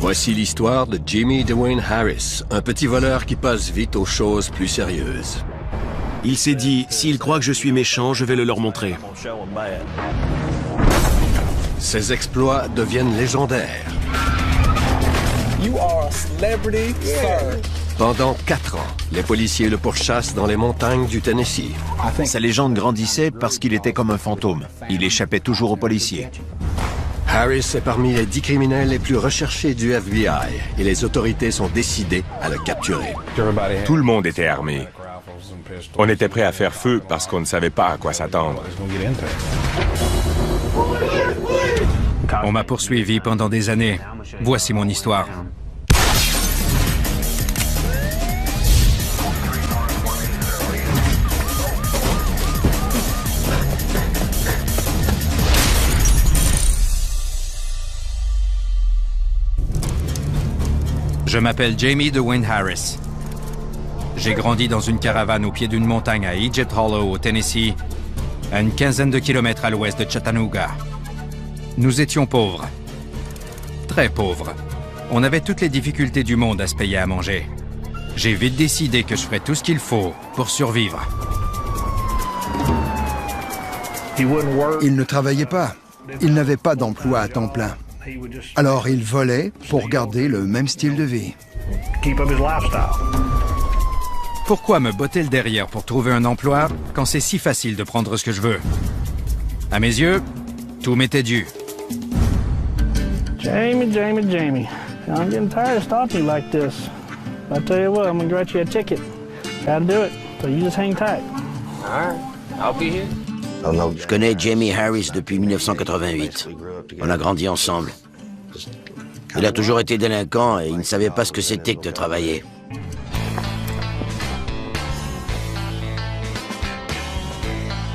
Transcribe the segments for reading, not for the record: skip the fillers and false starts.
Voici l'histoire de Jimmy Dwayne Harris, un petit voleur qui passe vite aux choses plus sérieuses. Il s'est dit, s'ils croient que je suis méchant, je vais le leur montrer. Ses exploits deviennent légendaires. You are a celebrity, sir. Pendant 4 ans, les policiers le pourchassent dans les montagnes du Tennessee. Sa légende grandissait parce qu'il était comme un fantôme. Il échappait toujours aux policiers. Harris est parmi les 10 criminels les plus recherchés du FBI et les autorités sont décidées à le capturer. Tout le monde était armé. On était prêt à faire feu parce qu'on ne savait pas à quoi s'attendre. On m'a poursuivi pendant des années. Voici mon histoire. Je m'appelle Jamie Dwayne Harris. J'ai grandi dans une caravane au pied d'une montagne à Egypt Hollow, au Tennessee, à une quinzaine de kilomètres à l'ouest de Chattanooga. Nous étions pauvres. Très pauvres. On avait toutes les difficultés du monde à se payer à manger. J'ai vite décidé que je ferais tout ce qu'il faut pour survivre. Il ne travaillait pas. Il n'avait pas d'emploi à temps plein. Alors il volait pour garder le même style de vie. Pourquoi me botter le derrière pour trouver un emploi quand c'est si facile de prendre ce que je veux? À mes yeux, tout m'était dû. Jamie, I'm getting tired of stopping you like this. I tell you what, I'm gonna write you a ticket. Gotta do it, so you just hang tight. All right, I'll be here. Je connais Jamie Harris depuis 1988. On a grandi ensemble. Il a toujours été délinquant et il ne savait pas ce que c'était que de travailler.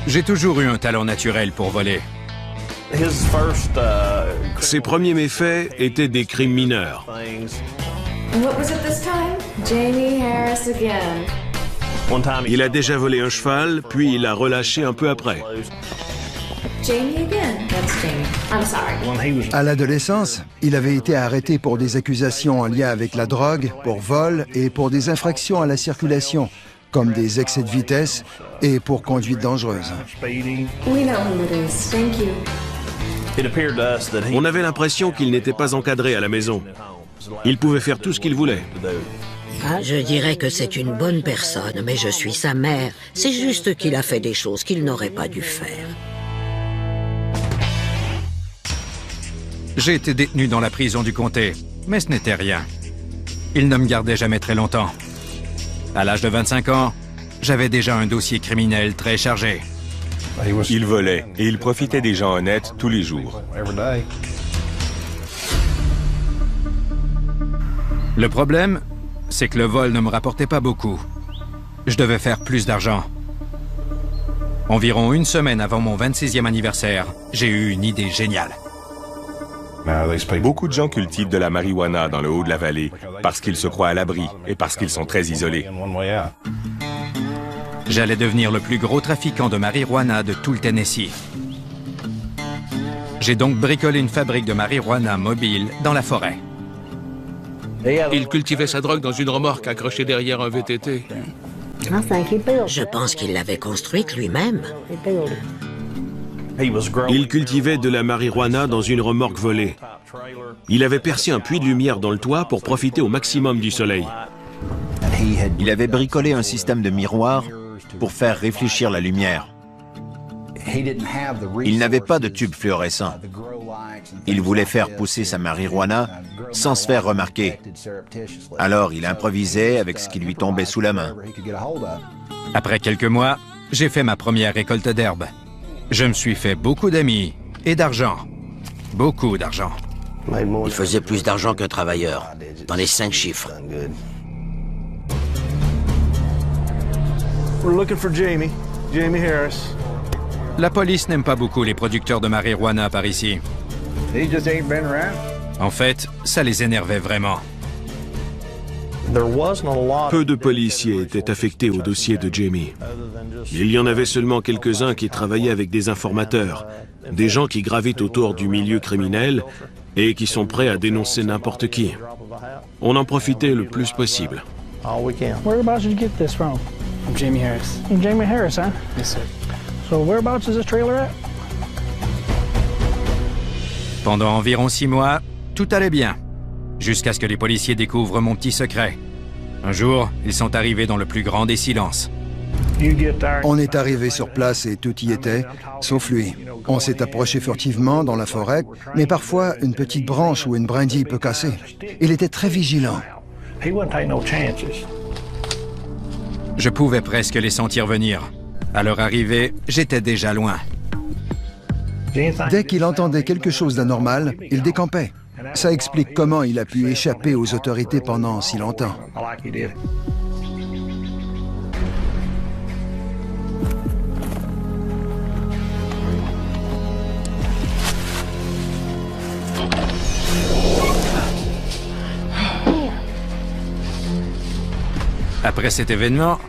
J'ai toujours eu un talent naturel pour voler. Ses premiers méfaits étaient des crimes mineurs. What was it this time? Jamie Harris again. Il a déjà volé un cheval, puis il l'a relâché un peu après. Jamie again. That's Jamie. I'm sorry. À l'adolescence, il avait été arrêté pour des accusations en lien avec la drogue, pour vol et pour des infractions à la circulation, comme des excès de vitesse et pour conduite dangereuse. We know who it is. Thank you. On avait l'impression qu'il n'était pas encadré à la maison. Il pouvait faire tout ce qu'il voulait. Je dirais que c'est une bonne personne, mais je suis sa mère. C'est juste qu'il a fait des choses qu'il n'aurait pas dû faire. J'ai été détenu dans la prison du comté, mais ce n'était rien. Il ne me gardait jamais très longtemps. À l'âge de 25 ans, j'avais déjà un dossier criminel très chargé. Il volait et il profitait des gens honnêtes tous les jours. Le problème, c'est que le vol ne me rapportait pas beaucoup. Je devais faire plus d'argent. Environ une semaine avant mon 26e anniversaire, j'ai eu une idée géniale. Beaucoup de gens cultivent de la marijuana dans le haut de la vallée parce qu'ils se croient à l'abri et parce qu'ils sont très isolés. J'allais devenir le plus gros trafiquant de marijuana de tout le Tennessee. J'ai donc bricolé une fabrique de marijuana mobile dans la forêt. Il cultivait sa drogue dans une remorque accrochée derrière un VTT. Je pense qu'il l'avait construite lui-même. Il cultivait de la marijuana dans une remorque volée. Il avait percé un puits de lumière dans le toit pour profiter au maximum du soleil. Il avait bricolé un système de miroirs pour faire réfléchir la lumière. Il n'avait pas de tube fluorescent. Il voulait faire pousser sa marijuana sans se faire remarquer. Alors il improvisait avec ce qui lui tombait sous la main. Après quelques mois, j'ai fait ma première récolte d'herbe. Je me suis fait beaucoup d'amis et d'argent. Beaucoup d'argent. Il faisait plus d'argent qu'un travailleur, dans les 5 chiffres. We're looking for Jamie Harris. La police n'aime pas beaucoup les producteurs de marijuana par ici. En fait, ça les énervait vraiment. Peu de policiers étaient affectés au dossier de Jamie. Il y en avait seulement quelques-uns qui travaillaient avec des informateurs, des gens qui gravitent autour du milieu criminel et qui sont prêts à dénoncer n'importe qui. On en profitait le plus possible. Whereabouts did you get this from? I'm Jamie Harris. Jamie Harris, huh? Yes, sir. So whereabouts is this trailer at? Pendant environ 6 mois, tout allait bien, jusqu'à ce que les policiers découvrent mon petit secret. Un jour, ils sont arrivés dans le plus grand des silences. On est arrivé sur place et tout y était, sauf lui. On s'est approché furtivement dans la forêt, mais parfois une petite branche ou une brindille peut casser. Il était très vigilant. Je pouvais presque les sentir venir. À leur arrivée, j'étais déjà loin. Dès qu'il entendait quelque chose d'anormal, il décampait. Ça explique comment il a pu échapper aux autorités pendant si longtemps. Après cet événement,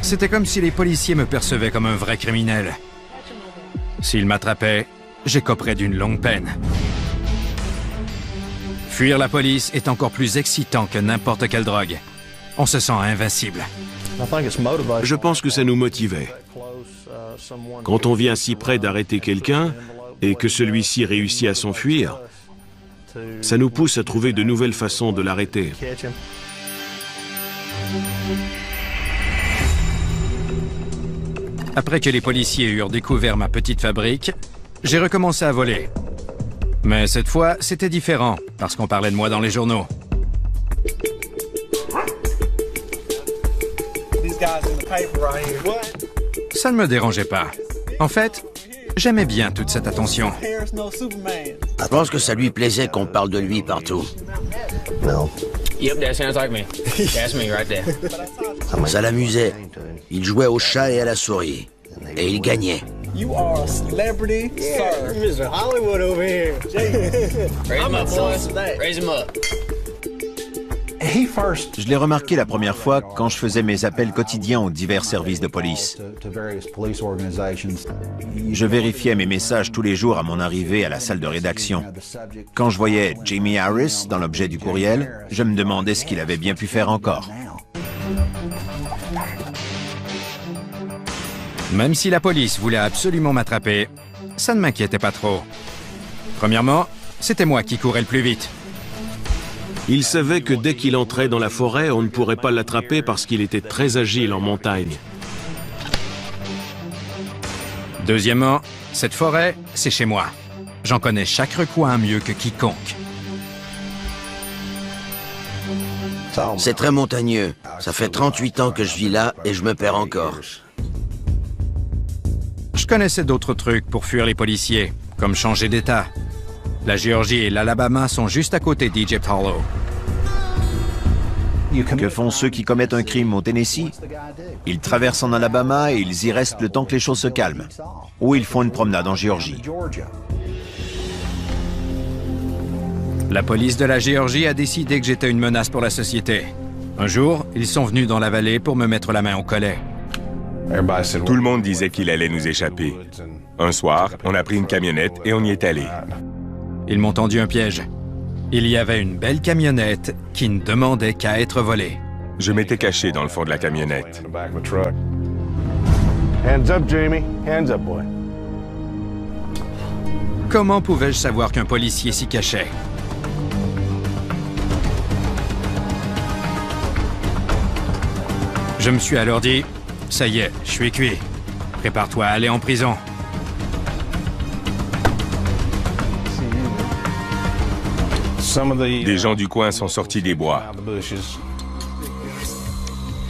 c'était comme si les policiers me percevaient comme un vrai criminel. S'ils m'attrapaient, j'écoperais d'une longue peine. Fuir la police est encore plus excitant que n'importe quelle drogue. On se sent invincible. Je pense que ça nous motivait. Quand on vient si près d'arrêter quelqu'un et que celui-ci réussit à s'enfuir, ça nous pousse à trouver de nouvelles façons de l'arrêter. Après que les policiers eurent découvert ma petite fabrique, j'ai recommencé à voler. Mais cette fois, c'était différent, parce qu'on parlait de moi dans les journaux. Ça ne me dérangeait pas. En fait, j'aimais bien toute cette attention. Je pense que ça lui plaisait qu'on parle de lui partout. Yep, that sounds like me. That's me right there. Ça l'amusait. Il jouait au chat et à la souris. Et il gagnait. You are a celebrity, sir. Mr. Hollywood over here. Raise him up, boys. Raise him up. Je l'ai remarqué la première fois quand je faisais mes appels quotidiens aux divers services de police. Je vérifiais mes messages tous les jours à mon arrivée à la salle de rédaction. Quand je voyais Jamie Harris dans l'objet du courriel, je me demandais ce qu'il avait bien pu faire encore. Même si la police voulait absolument m'attraper, ça ne m'inquiétait pas trop. Premièrement, c'était moi qui courais le plus vite. Il savait que dès qu'il entrait dans la forêt, on ne pourrait pas l'attraper parce qu'il était très agile en montagne. Deuxièmement, cette forêt, c'est chez moi. J'en connais chaque recoin mieux que quiconque. C'est très montagneux. Ça fait 38 ans que je vis là et je me perds encore. Je connaissais d'autres trucs pour fuir les policiers, comme changer d'état. La Géorgie et l'Alabama sont juste à côté d'Egypt Hollow. Que font ceux qui commettent un crime au Tennessee? Ils traversent en Alabama et ils y restent le temps que les choses se calment. Ou ils font une promenade en Géorgie. La police de la Géorgie a décidé que j'étais une menace pour la société. Un jour, ils sont venus dans la vallée pour me mettre la main au collet. Tout le monde disait qu'il allait nous échapper. Un soir, on a pris une camionnette et on y est allé. Ils m'ont tendu un piège. Il y avait une belle camionnette qui ne demandait qu'à être volée. Je m'étais caché dans le fond de la camionnette. Hands up, Jamie. Hands up, boy. Comment pouvais-je savoir qu'un policier s'y cachait? Je me suis alors dit, ça y est, je suis cuit. Prépare-toi à aller en prison. Des gens du coin sont sortis des bois.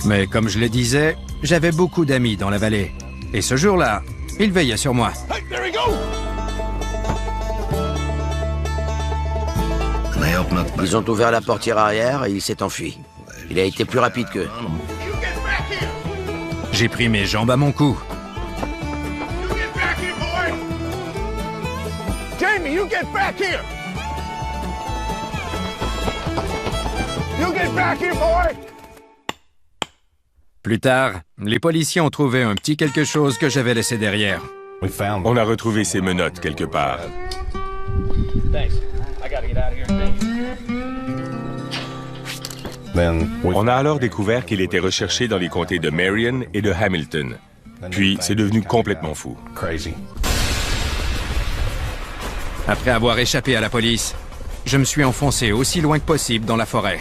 Mais comme je le disais, j'avais beaucoup d'amis dans la vallée. Et ce jour-là, ils veillaient sur moi. Ils ont ouvert la portière arrière et il s'est enfui. Il a été plus rapide qu'eux. J'ai pris mes jambes à mon cou. Jamie, you get back here! You get back here, boy! Plus tard, les policiers ont trouvé un petit quelque chose que j'avais laissé derrière. On a retrouvé ses menottes quelque part. On a alors découvert qu'il était recherché dans les comtés de Marion et de Hamilton. Puis, c'est devenu complètement fou. Après avoir échappé à la police, je me suis enfoncé aussi loin que possible dans la forêt.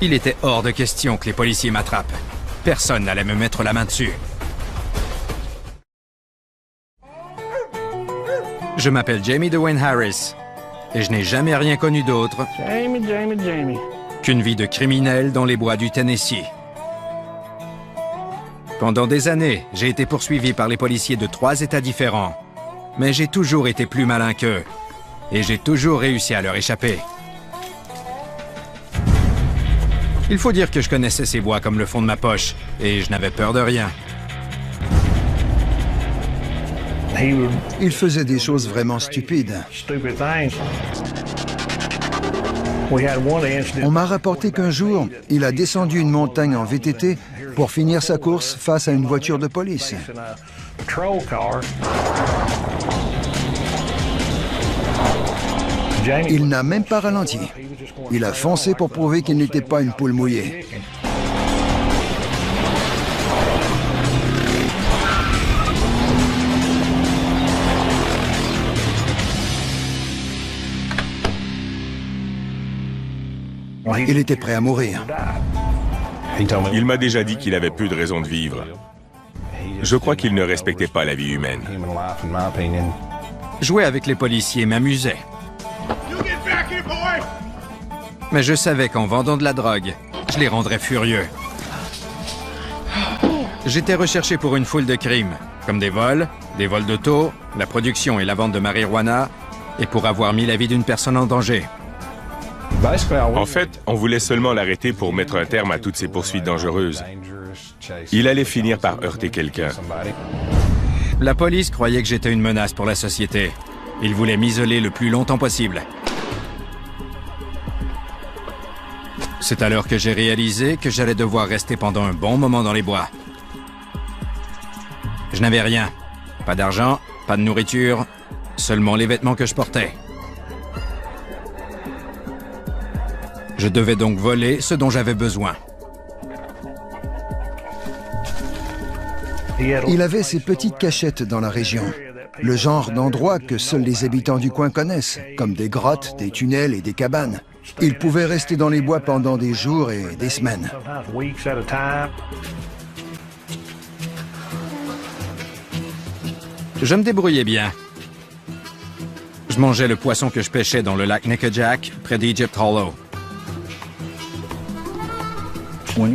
Il était hors de question que les policiers m'attrapent. Personne n'allait me mettre la main dessus. Je m'appelle Jamie Dwayne Harris et je n'ai jamais rien connu d'autre qu'une vie de criminel dans les bois du Tennessee. Pendant des années, j'ai été poursuivi par les policiers de 3 États différents, mais j'ai toujours été plus malin qu'eux et j'ai toujours réussi à leur échapper. Il faut dire que je connaissais ces bois comme le fond de ma poche et je n'avais peur de rien. Il faisait des choses vraiment stupides. On m'a rapporté qu'un jour, il a descendu une montagne en VTT pour finir sa course face à une voiture de police. Il n'a même pas ralenti. Il a foncé pour prouver qu'il n'était pas une poule mouillée. Il était prêt à mourir. Il m'a déjà dit qu'il avait peu de raisons de vivre. Je crois qu'il ne respectait pas la vie humaine. Jouer avec les policiers m'amusait. Mais je savais qu'en vendant de la drogue, je les rendrais furieux. J'étais recherché pour une foule de crimes, comme des vols d'auto, la production et la vente de marijuana, et pour avoir mis la vie d'une personne en danger. En fait, on voulait seulement l'arrêter pour mettre un terme à toutes ces poursuites dangereuses. Il allait finir par heurter quelqu'un. La police croyait que j'étais une menace pour la société. Ils voulaient m'isoler le plus longtemps possible. C'est alors que j'ai réalisé que j'allais devoir rester pendant un bon moment dans les bois. Je n'avais rien. Pas d'argent, pas de nourriture, seulement les vêtements que je portais. Je devais donc voler ce dont j'avais besoin. Il avait ces petites cachettes dans la région. Le genre d'endroit que seuls les habitants du coin connaissent, comme des grottes, des tunnels et des cabanes. Il pouvait rester dans les bois pendant des jours et des semaines. Je me débrouillais bien. Je mangeais le poisson que je pêchais dans le lac Nickajack, près d'Egypt Hollow.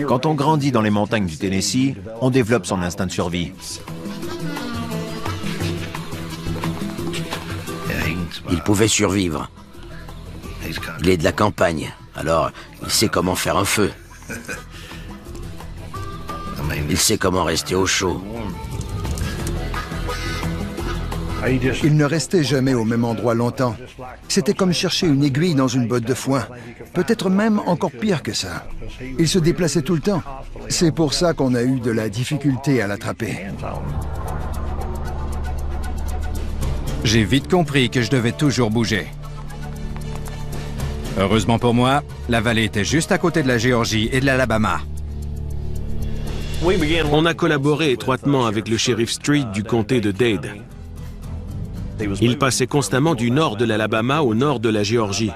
Quand on grandit dans les montagnes du Tennessee, on développe son instinct de survie. Il pouvait survivre. Il est de la campagne, alors il sait comment faire un feu. Il sait comment rester au chaud. Il ne restait jamais au même endroit longtemps. C'était comme chercher une aiguille dans une botte de foin. Peut-être même encore pire que ça. Il se déplaçait tout le temps. C'est pour ça qu'on a eu de la difficulté à l'attraper. J'ai vite compris que je devais toujours bouger. Heureusement pour moi, la vallée était juste à côté de la Géorgie et de l'Alabama. On a collaboré étroitement avec le shérif Street du comté de Dade. Il passait constamment du nord de l'Alabama au nord de la Géorgie.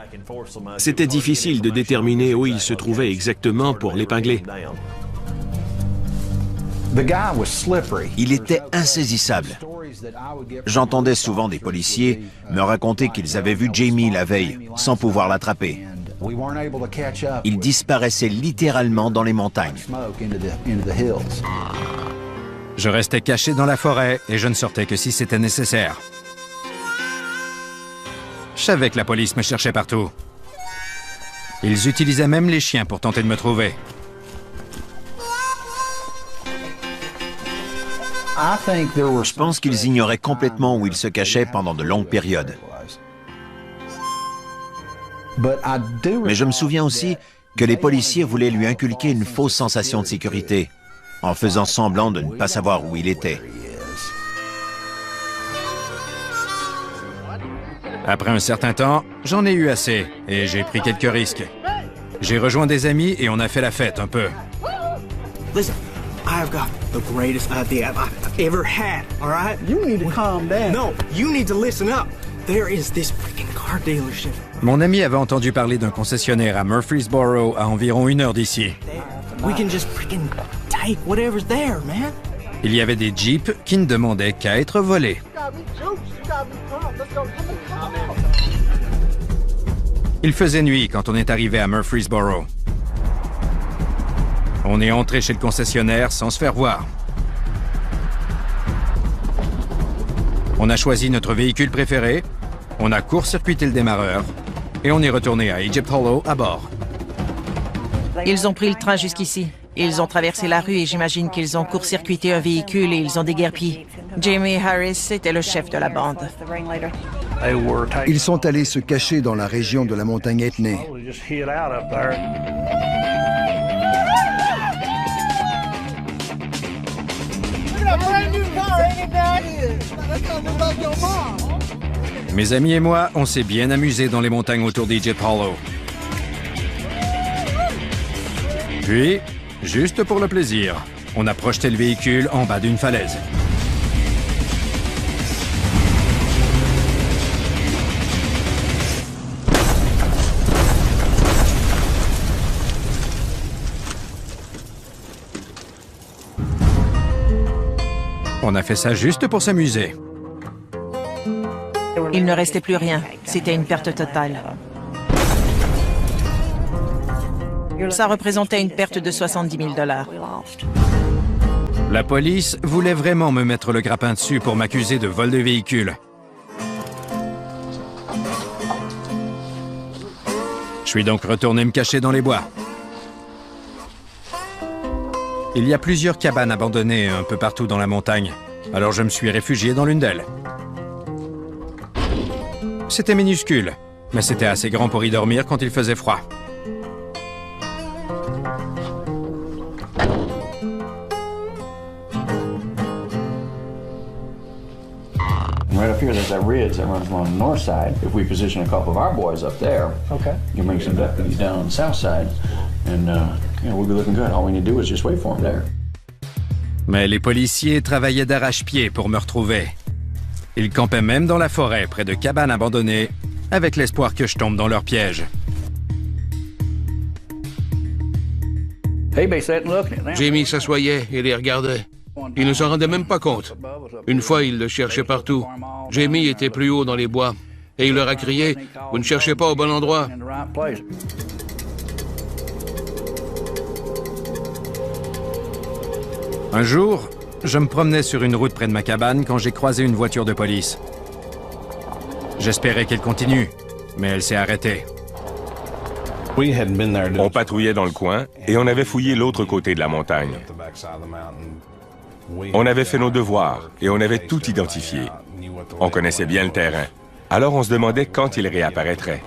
C'était difficile de déterminer où il se trouvait exactement pour l'épingler. Il était insaisissable. J'entendais souvent des policiers me raconter qu'ils avaient vu Jamie la veille, sans pouvoir l'attraper. Il disparaissait littéralement dans les montagnes. Je restais caché dans la forêt et je ne sortais que si c'était nécessaire. Je savais que la police me cherchait partout. Ils utilisaient même les chiens pour tenter de me trouver. Je pense qu'ils ignoraient complètement où il se cachait pendant de longues périodes. Mais je me souviens aussi que les policiers voulaient lui inculquer une fausse sensation de sécurité, en faisant semblant de ne pas savoir où il était. Après un certain temps, j'en ai eu assez et j'ai pris quelques risques. J'ai rejoint des amis et on a fait la fête un peu. Listen, I've got the greatest idea I've ever had, all right? You need to calm down. No, you need to listen up. There is this freaking car dealership. Mon ami avait entendu parler d'un concessionnaire à Murfreesboro à environ 1 heure d'ici. We can just freaking take whatever's there, man. Il y avait des Jeeps qui ne demandaient qu'à être volés. Il faisait nuit quand on est arrivé à Murfreesboro. On est entré chez le concessionnaire sans se faire voir. On a choisi notre véhicule préféré, on a court-circuité le démarreur et on est retourné à Egypt Hollow à bord. Ils ont pris le train jusqu'ici. Ils ont traversé la rue et j'imagine qu'ils ont court-circuité un véhicule et ils ont déguerpi. Jamie Harris était le chef de la bande. Ils sont allés se cacher dans la région de la montagne Etney. Mes amis et moi, on s'est bien amusés dans les montagnes autour d'Egypt Hollow. Puis, juste pour le plaisir, on a projeté le véhicule en bas d'une falaise. On a fait ça juste pour s'amuser. Il ne restait plus rien. C'était une perte totale. Ça représentait une perte de 70 000 $. La police voulait vraiment me mettre le grappin dessus pour m'accuser de vol de véhicule. Je suis donc retourné me cacher dans les bois. Il y a plusieurs cabanes abandonnées un peu partout dans la montagne, alors je me suis réfugié dans l'une d'elles. C'était minuscule, mais c'était assez grand pour y dormir quand il faisait froid. Right up here, there's that ridge that runs along the north side. If we position a couple of our boys up there, okay, you can bring some deputies down on the south side, and we'll be looking good. All we need to do is just wait for them there. Mais les policiers travaillaient d'arrache-pied pour me retrouver. Ils campaient même dans la forêt, près de cabanes abandonnées, avec l'espoir que je tombe dans leur piège. Jamie s'assoyait et les regardait. Il ne s'en rendait même pas compte. Une fois, il le cherchait partout. Jamie était plus haut dans les bois. Et il leur a crié « Vous ne cherchez pas au bon endroit ». Un jour, je me promenais sur une route près de ma cabane quand j'ai croisé une voiture de police. J'espérais qu'elle continue, mais elle s'est arrêtée. On patrouillait dans le coin et on avait fouillé l'autre côté de la montagne. On avait fait nos devoirs et on avait tout identifié. On connaissait bien le terrain. Alors on se demandait quand il réapparaîtrait.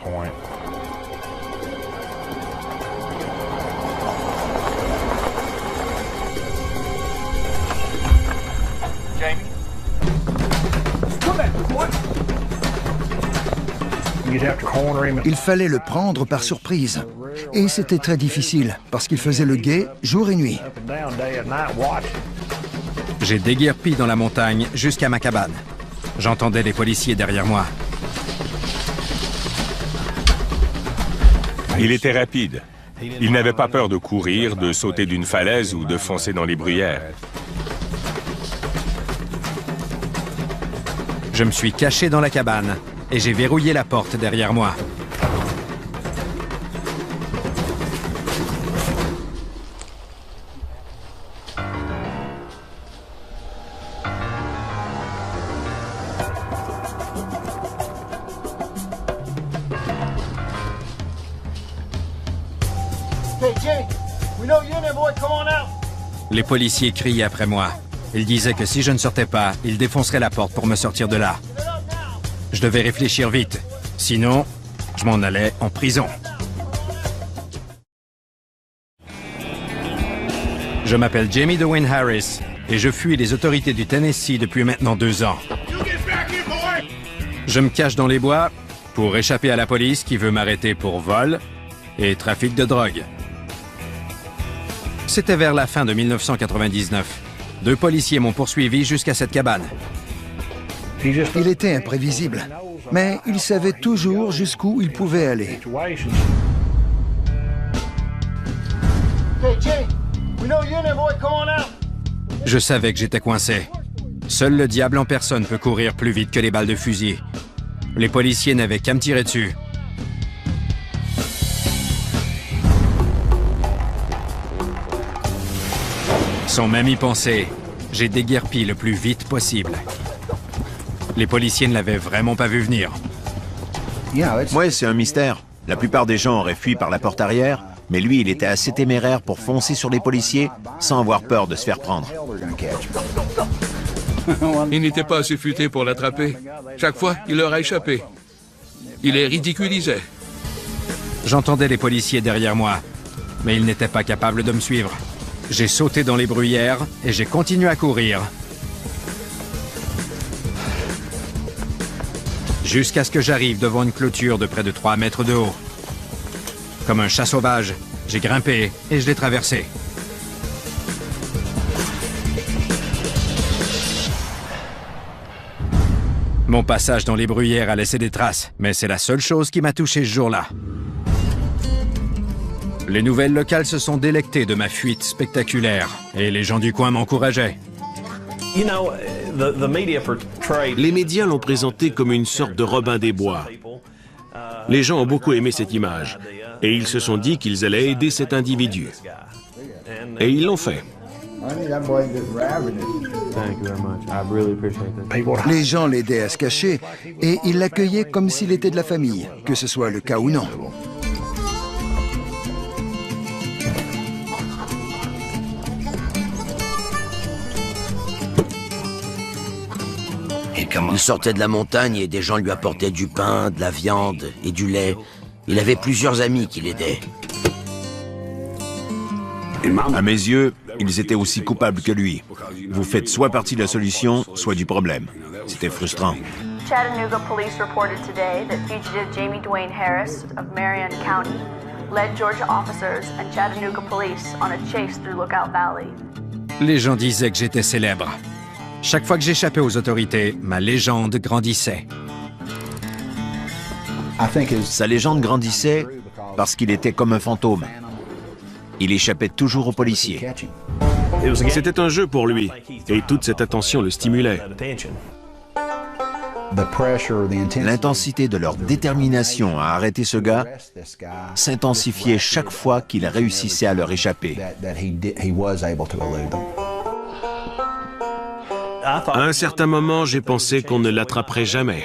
Il fallait le prendre par surprise. Et c'était très difficile, parce qu'il faisait le guet jour et nuit. J'ai déguerpi dans la montagne jusqu'à ma cabane. J'entendais les policiers derrière moi. Il était rapide. Il n'avait pas peur de courir, de sauter d'une falaise ou de foncer dans les bruyères. Je me suis caché dans la cabane et j'ai verrouillé la porte derrière moi. Les policiers criaient après moi. Ils disaient que si je ne sortais pas, ils défonceraient la porte pour me sortir de là. Je devais réfléchir vite. Sinon, je m'en allais en prison. Je m'appelle Jamie Dwayne Harris et je fuis les autorités du Tennessee depuis maintenant 2 ans. Je me cache dans les bois pour échapper à la police qui veut m'arrêter pour vol et trafic de drogue. C'était vers la fin de 1999. 2 policiers m'ont poursuivi jusqu'à cette cabane. Il était imprévisible, mais il savait toujours jusqu'où il pouvait aller. Je savais que j'étais coincé. Seul le diable en personne peut courir plus vite que les balles de fusil. Les policiers n'avaient qu'à me tirer dessus. Sans même y penser, j'ai déguerpi le plus vite possible. Les policiers ne l'avaient vraiment pas vu venir. Ouais, c'est un mystère. La plupart des gens auraient fui par la porte arrière, mais lui, il était assez téméraire pour foncer sur les policiers sans avoir peur de se faire prendre. Il n'était pas assez futé pour l'attraper. Chaque fois, il leur a échappé. Il les ridiculisait. J'entendais les policiers derrière moi, mais ils n'étaient pas capables de me suivre. J'ai sauté dans les bruyères et j'ai continué à courir. Jusqu'à ce que j'arrive devant une clôture de près de 3 mètres de haut. Comme un chat sauvage, j'ai grimpé et je l'ai traversé. Mon passage dans les bruyères a laissé des traces, mais c'est la seule chose qui m'a touché ce jour-là. Les nouvelles locales se sont délectées de ma fuite spectaculaire et les gens du coin m'encourageaient. Les médias l'ont présenté comme une sorte de Robin des Bois. Les gens ont beaucoup aimé cette image et ils se sont dit qu'ils allaient aider cet individu. Et ils l'ont fait. Les gens l'aidaient à se cacher et ils l'accueillaient comme s'il était de la famille, que ce soit le cas ou non. Il sortait de la montagne et des gens lui apportaient du pain, de la viande et du lait. Il avait plusieurs amis qui l'aidaient. À mes yeux, ils étaient aussi coupables que lui. Vous faites soit partie de la solution, soit du problème. C'était frustrant. Chattanooga police reported today that fugitive Jamie Dwayne Harris of Marion County led Georgia officers and Chattanooga police on a chase through Lookout Valley. Les gens disaient que j'étais célèbre. Chaque fois que j'échappais aux autorités, ma légende grandissait. Sa légende grandissait parce qu'il était comme un fantôme. Il échappait toujours aux policiers. C'était un jeu pour lui, et toute cette attention le stimulait. L'intensité de leur détermination à arrêter ce gars s'intensifiait chaque fois qu'il réussissait à leur échapper. À un certain moment, j'ai pensé qu'on ne l'attraperait jamais.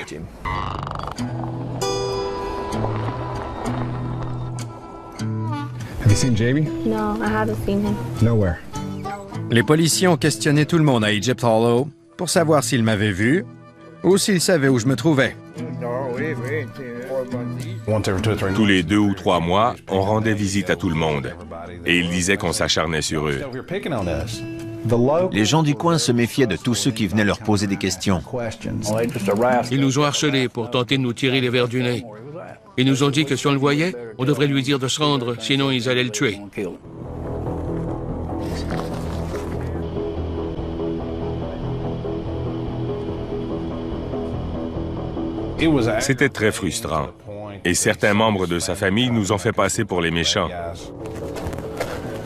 Have you seen Jamie? No, I haven't seen him. Nowhere. Les policiers ont questionné tout le monde à Egypt Hollow pour savoir s'ils m'avaient vu ou s'ils savaient où je me trouvais. Tous les 2 ou 3 mois, on rendait visite à tout le monde. Et ils disaient qu'on s'acharnait sur eux. Les gens du coin se méfiaient de tous ceux qui venaient leur poser des questions. Ils nous ont harcelés pour tenter de nous tirer les vers du nez. Ils nous ont dit que si on le voyait, on devrait lui dire de se rendre, sinon ils allaient le tuer. C'était très frustrant. Et certains membres de sa famille nous ont fait passer pour les méchants.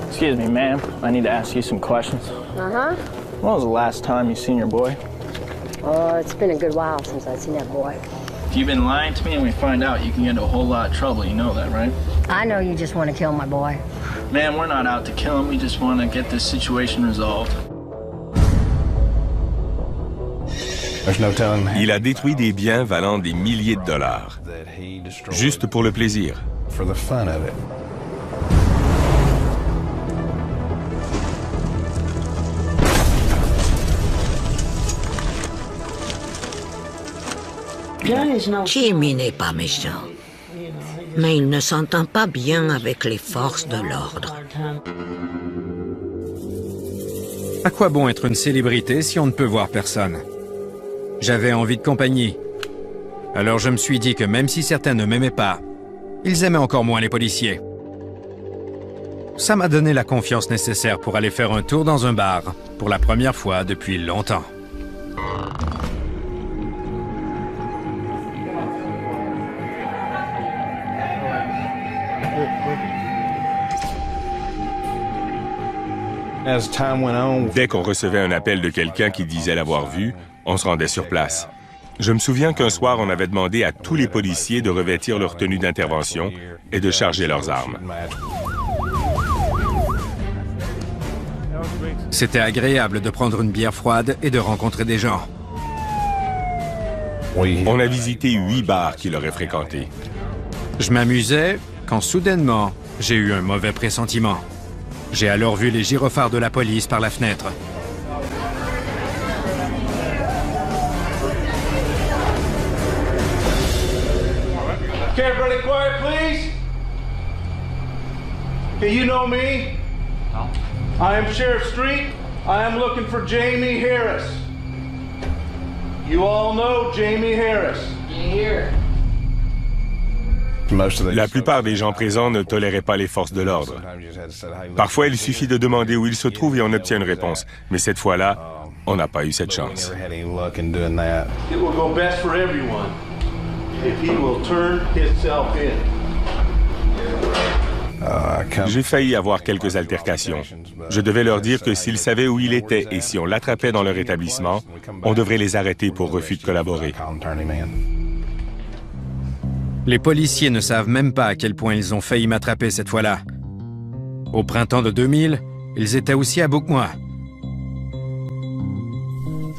Excuse me, ma'am. I need to ask you some questions. Uh-huh. When was the last time you seen your boy? Oh, it's been a good while since I've seen that boy. If you've been lying to me and we find out, you can get into a whole lot of trouble. You know that, right? I know you just want to kill my boy. Ma'am, we're not out to kill him. We just want to get this situation resolved. Il a détruit des biens valant des milliers de dollars. Juste pour le plaisir. Jimmy n'est pas méchant, mais il ne s'entend pas bien avec les forces de l'ordre. À quoi bon être une célébrité si on ne peut voir personne? J'avais envie de compagnie. Alors je me suis dit que même si certains ne m'aimaient pas, ils aimaient encore moins les policiers. Ça m'a donné la confiance nécessaire pour aller faire un tour dans un bar, pour la première fois depuis longtemps. Dès qu'on recevait un appel de quelqu'un qui disait l'avoir vu, on se rendait sur place. Je me souviens qu'un soir, on avait demandé à tous les policiers de revêtir leur tenue d'intervention et de charger leurs armes. C'était agréable de prendre une bière froide et de rencontrer des gens. On a visité 8 bars qu'il aurait fréquentés. Je m'amusais quand soudainement, j'ai eu un mauvais pressentiment. J'ai alors vu les gyrophares de la police par la fenêtre. Okay, everybody quiet, please. Okay, you know me. I am Sheriff Street. I am looking for Jamie Harris. You all know Jamie Harris. Here. La plupart des gens présents ne toléraient pas les forces de l'ordre. Parfois, il suffit de demander où il se trouve et on obtient une réponse. Mais cette fois-là, on n'a pas eu cette chance. It will go best for everyone if he will turn himself in. J'ai failli avoir quelques altercations. Je devais leur dire que s'ils savaient où il était et si on l'attrapait dans leur établissement, on devrait les arrêter pour refus de collaborer. Les policiers ne savent même pas à quel point ils ont failli m'attraper cette fois-là. Au printemps de 2000, ils étaient aussi à bout que moi.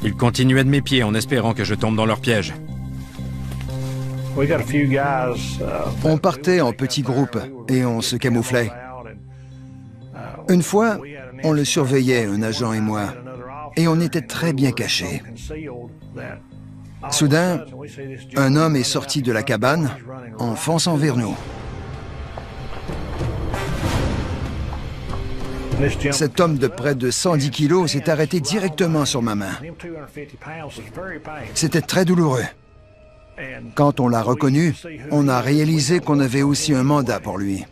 Ils continuaient de m'épier en espérant que je tombe dans leur piège. On partait en petits groupes et on se camouflait. Une fois, on le surveillait, un agent et moi, et on était très bien cachés. Soudain, un homme est sorti de la cabane en fonçant vers nous. Cet homme de près de 110 kilos s'est arrêté directement sur ma main. C'était très douloureux. Quand on l'a reconnu, on a réalisé qu'on avait aussi un mandat pour lui.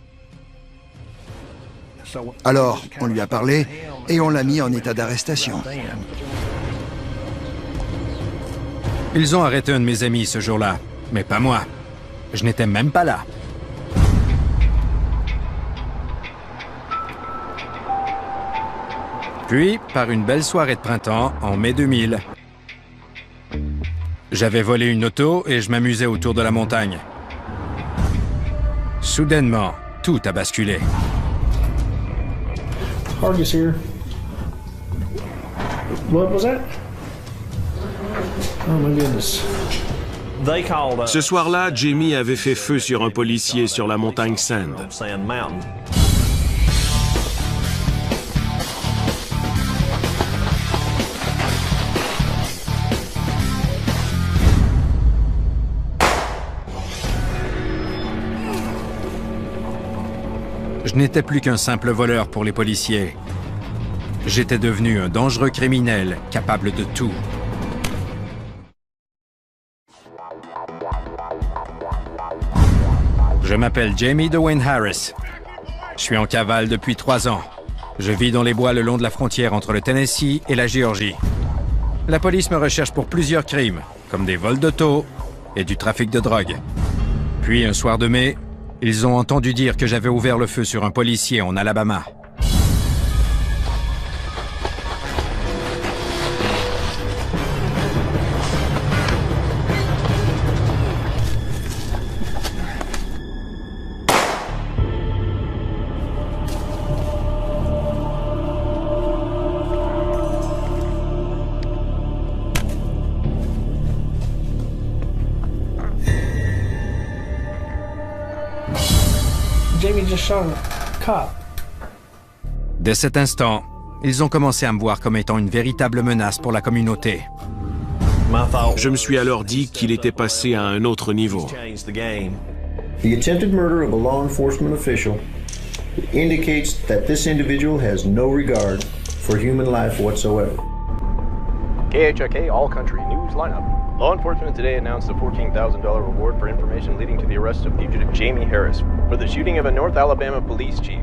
Alors, on lui a parlé et on l'a mis en état d'arrestation. Ils ont arrêté un de mes amis ce jour-là, mais pas moi. Je n'étais même pas là. Puis, par une belle soirée de printemps, en mai 2000, j'avais volé une auto et je m'amusais autour de la montagne. Soudainement, tout a basculé. Argus here. What was that? Oh my goodness. Ce soir-là, Jamie avait fait feu sur un policier sur la montagne Sand. Je n'étais plus qu'un simple voleur pour les policiers. J'étais devenu un dangereux criminel capable de tout. Je m'appelle Jamie Dwayne Harris. Je suis en cavale depuis 3 ans. Je vis dans les bois le long de la frontière entre le Tennessee et la Géorgie. La police me recherche pour plusieurs crimes, comme des vols d'auto et du trafic de drogue. Puis, un soir de mai, ils ont entendu dire que j'avais ouvert le feu sur un policier en Alabama. Dès cet instant, ils ont commencé à me voir comme étant une véritable menace pour la communauté. Je me suis alors dit qu'il était passé à un autre niveau. The attempted murder of a law enforcement official indicates that this individual has no regard for human life whatsoever. KHK All Country News Lineup. Law enforcement today announced a $14,000 reward for information leading to the arrest of fugitive Jamie Harris for the shooting of a North Alabama police chief.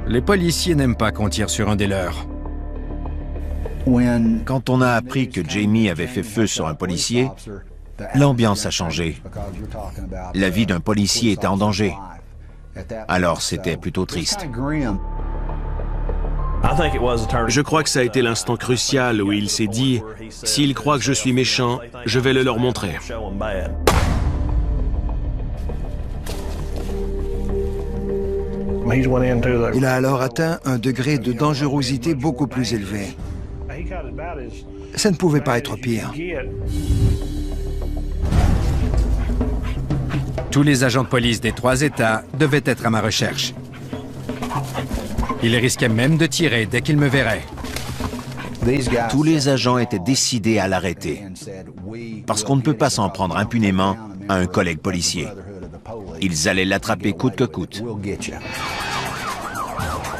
Les policiers n'aiment pas qu'on tire sur un des leurs. Quand on a appris que Jamie avait fait feu sur un policier, l'ambiance a changé. La vie d'un policier était en danger. Alors c'était plutôt triste. Je crois que ça a été l'instant crucial où il s'est dit « S'ils croient que je suis méchant, je vais le leur montrer ». Il a alors atteint un degré de dangerosité beaucoup plus élevé. Ça ne pouvait pas être pire. Tous les agents de police des 3 États devaient être à ma recherche. Ils risquaient même de tirer dès qu'ils me verraient. Tous les agents étaient décidés à l'arrêter, parce qu'on ne peut pas s'en prendre impunément à un collègue policier. Ils allaient l'attraper coûte que coûte.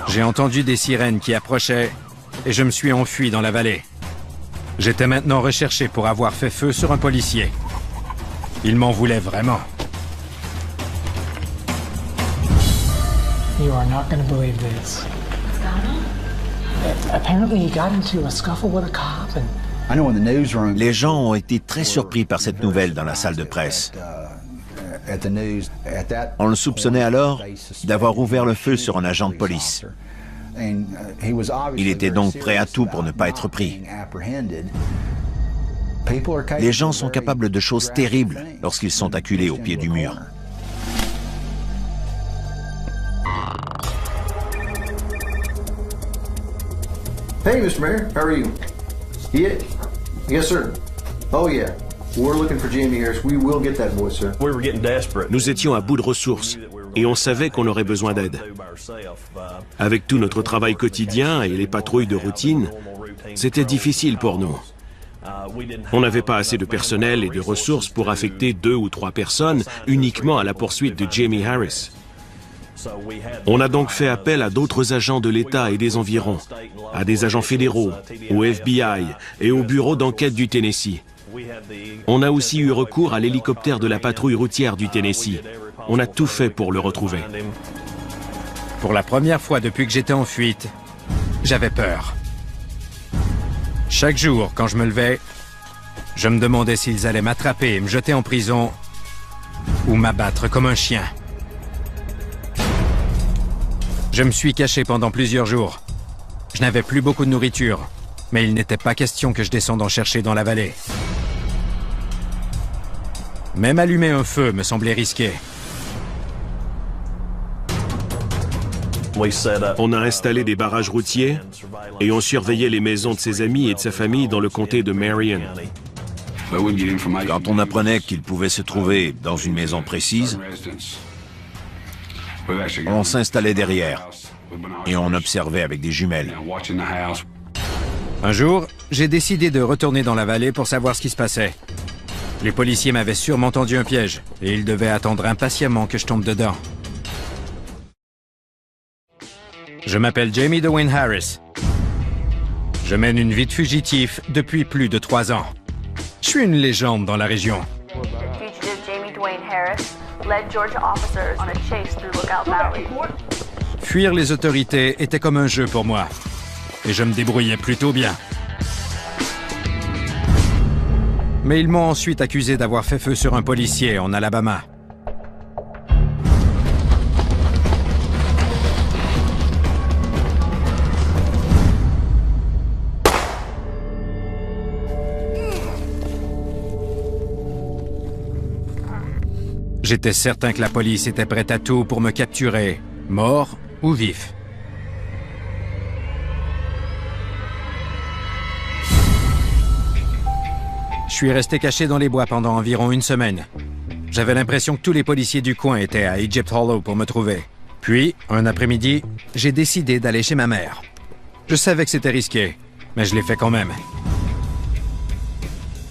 J'ai entendu des sirènes qui approchaient et je me suis enfui dans la vallée. J'étais maintenant recherché pour avoir fait feu sur un policier. Ils m'en voulaient vraiment. You are not going to believe this. Apparently he got into a scuffle with a cop and... Les gens ont été très surpris par cette nouvelle dans la salle de presse. On le soupçonnait alors d'avoir ouvert le feu sur un agent de police. Il était donc prêt à tout pour ne pas être pris. Les gens sont capables de choses terribles lorsqu'ils sont acculés au pied du mur. Hey, Mr. Mayor, how are you? Yeah? Yes, sir. Oh, yeah. We're looking for Jamie Harris. We will get that boy, sir. We were getting desperate. Nous étions à bout de ressources et on savait qu'on aurait besoin d'aide. Avec tout notre travail quotidien et les patrouilles de routine, c'était difficile pour nous. On n'avait pas assez de personnel et de ressources pour affecter 2 ou 3 personnes uniquement à la poursuite de Jamie Harris. On a donc fait appel à d'autres agents de l'État et des environs, à des agents fédéraux, au FBI et au bureau d'enquête du Tennessee. On a aussi eu recours à l'hélicoptère de la patrouille routière du Tennessee. On a tout fait pour le retrouver. Pour la première fois depuis que j'étais en fuite, j'avais peur. Chaque jour, quand je me levais, je me demandais s'ils allaient m'attraper et me jeter en prison ou m'abattre comme un chien. Je me suis caché pendant plusieurs jours. Je n'avais plus beaucoup de nourriture, mais il n'était pas question que je descende en chercher dans la vallée. Même allumer un feu me semblait risqué. On a installé des barrages routiers et on surveillait les maisons de ses amis et de sa famille dans le comté de Marion. Quand on apprenait qu'il pouvait se trouver dans une maison précise, on s'installait derrière et on observait avec des jumelles. Un jour, j'ai décidé de retourner dans la vallée pour savoir ce qui se passait. Les policiers m'avaient sûrement tendu un piège et ils devaient attendre impatiemment que je tombe dedans. Je m'appelle Jamie Dwayne Harris. Je mène une vie de fugitif depuis plus de 3 ans. Je suis une légende dans la région. Fugitive Jamie Dwayne Harris led Georgia officers on a chase through Lookout Valley. Fuir les autorités était comme un jeu pour moi. Et je me débrouillais plutôt bien. Mais ils m'ont ensuite accusé d'avoir fait feu sur un policier en Alabama. J'étais certain que la police était prête à tout pour me capturer, mort ou vif. Je suis resté caché dans les bois pendant environ 1 semaine. J'avais l'impression que tous les policiers du coin étaient à Egypt Hollow pour me trouver. Puis, un après-midi, j'ai décidé d'aller chez ma mère. Je savais que c'était risqué, mais je l'ai fait quand même.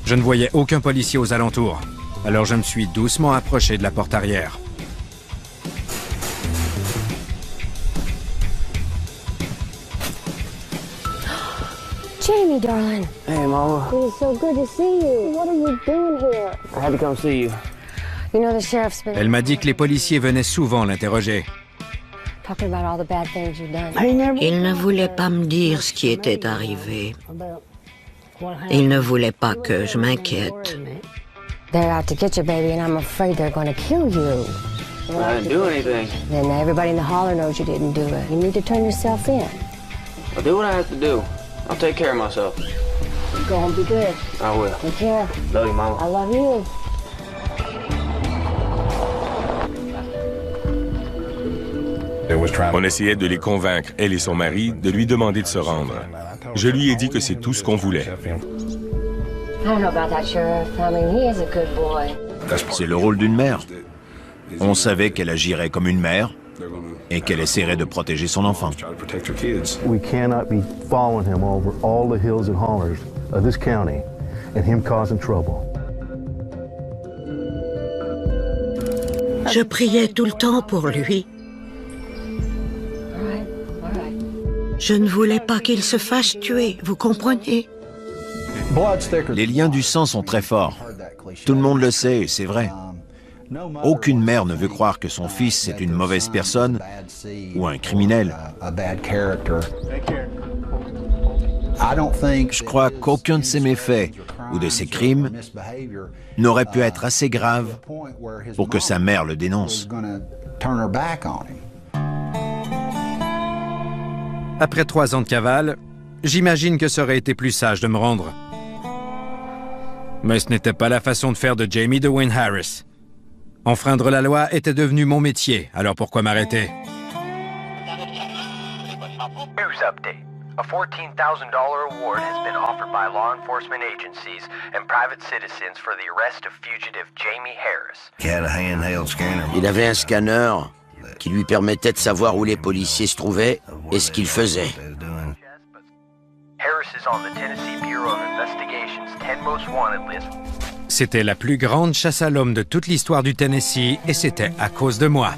Je ne voyais aucun policier aux alentours. Alors je me suis doucement approché de la porte arrière. Jamie, darling. Hey, Mama. It is so good to see you. What are you doing here? I had to come see you. You know the sheriff's been Elle m'a dit que les policiers venaient souvent l'interroger. talking about all the bad things you've done. Il ne voulait pas me dire ce qui était arrivé. Il ne voulait pas que je m'inquiète. They're out to get you, baby, and I'm afraid they're going to kill you. I didn't do anything. Then everybody in the holler knows you didn't do it. You need to turn yourself in. I'll do what I have to do. I'll take care of myself. Go home, be good. I will. Take care. Love you, Mama. I love you. On essayait de les convaincre, elle et son mari, de lui demander de se rendre. Je lui ai dit que c'est tout ce qu'on voulait. I don't know about that, Sheriff. I mean, he is a good boy. C'est le rôle d'une mère. On savait qu'elle agirait comme une mère et qu'elle essaierait de protéger son enfant. We cannot be following him over all the hills and hollers of this county and him causing trouble. Je priais tout le temps pour lui. Je ne voulais pas qu'il se fasse tuer, vous comprenez? Les liens du sang sont très forts. Tout le monde le sait et c'est vrai. Aucune mère ne veut croire que son fils est une mauvaise personne ou un criminel. Je crois qu'aucun de ses méfaits ou de ses crimes n'aurait pu être assez grave pour que sa mère le dénonce. Après 3 ans de cavale, j'imagine que ça aurait été plus sage de me rendre. Mais ce n'était pas la façon de faire de Jamie Dwayne Harris. Enfreindre la loi était devenu mon métier, alors pourquoi m'arrêter? News update. A $14,000 award has been offered by law enforcement agencies and private citizens for the arrest of fugitive Jamie Harris. Il avait un scanner qui lui permettait de savoir où les policiers se trouvaient et ce qu'ils faisaient. Harris is on the Tennessee Bureau of Investigation's 10 Most Wanted list. C'était la plus grande chasse à l'homme de toute l'histoire du Tennessee et c'était à cause de moi.